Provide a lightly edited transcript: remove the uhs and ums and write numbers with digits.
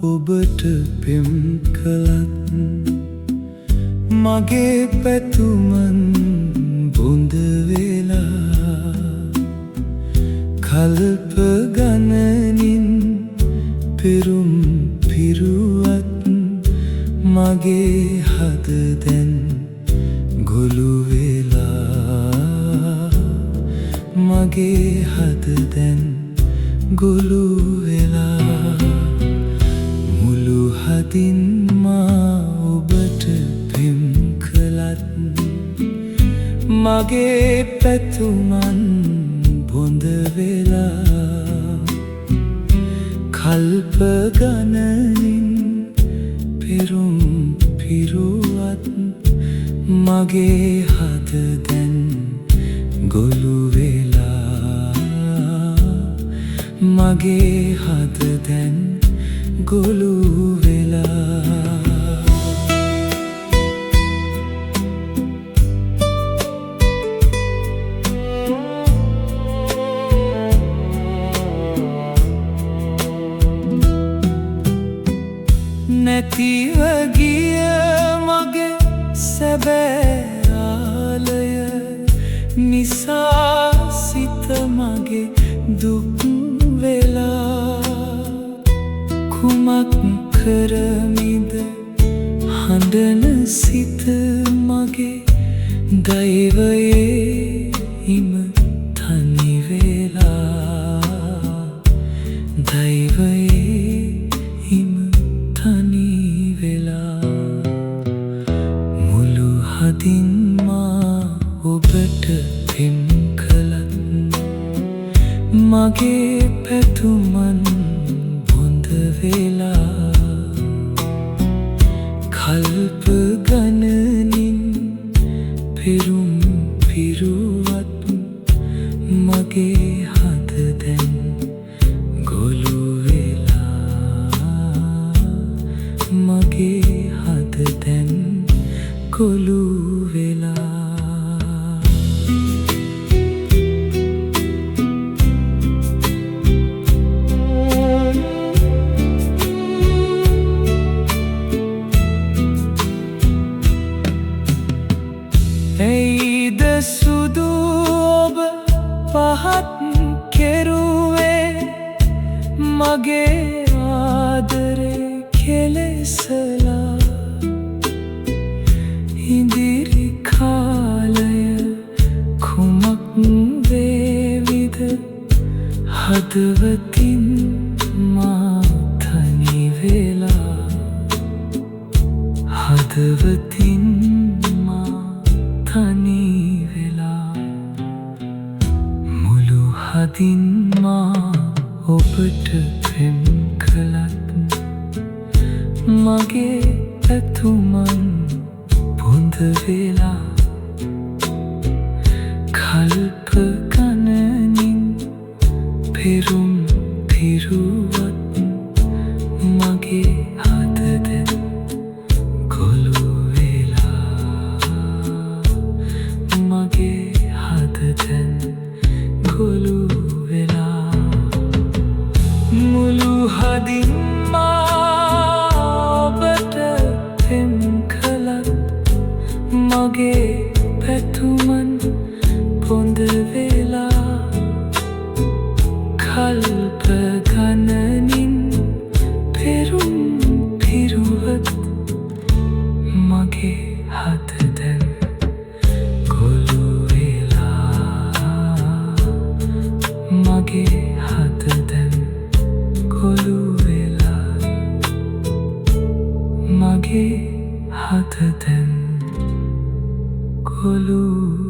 ඔබට පෙම් කළත් මගේ පැතුමන් බොඳ වෙලා කල්ප ගණනින් පෙරුම් පිරුවත් මගේ හද දැන් ගොළු වෙලා මගේ හද දැන් ගොළු වෙලා හදින් මා ඔබට පෙම් කළත් මගේ පැතුමන් බොඳ වෙලා කල්ප ගණනින් පෙරුම් පිරුවත් මගේ හද දැන් ගොළු වෙලා මගේ හද දැන් ගොළු වෙලා නැතිව ගිය මගේ සැබෑ ආලය නිසා සිත මගේ දුක් වෙලා කුමක් කරමිද හඬන සිත මගේ දෛවයේ හිම තනි වෙලා දෛවයේ හිම තනි වෙලා මුළු හදින් මා ඔබට පෙම් කළත් මගේ පැතුමන් වෙලා කල්ප ගණනින් පෙරුම් පිරුවත් මගේ හද දැන් ගොළු වෙලා මගේ හද දැන් ගොළු වෙලා ඇයිද සුදු ඔබ පහත් කෙරුවේ මගේ ආදරේ කෙලෙසලා ඉදිරි කාලය කුමක් වේවිද හදවතින් මා තනි වෙලා හදවතින් තනි වෙලා මුළු හදින් මා ඔබට පෙම් කළත් මගේ පැතුමන් බොඳ වෙලා කල්ප ගණනින් පෙරුම් පිරුවත් මගේ හද දැන් ගොළු මගේ හද දැන් ගොළු වෙලා මුළු හදින් මා ඔබට පෙම් කළත් මගේ පැතුමන් බොඳ වෙලා කල්ප ගණනින් පෙරුම් පිරුවත් මගේ හද දැන් මගේ හද දැන් ගොළු වෙලා මගේ හද දැන් ගොළු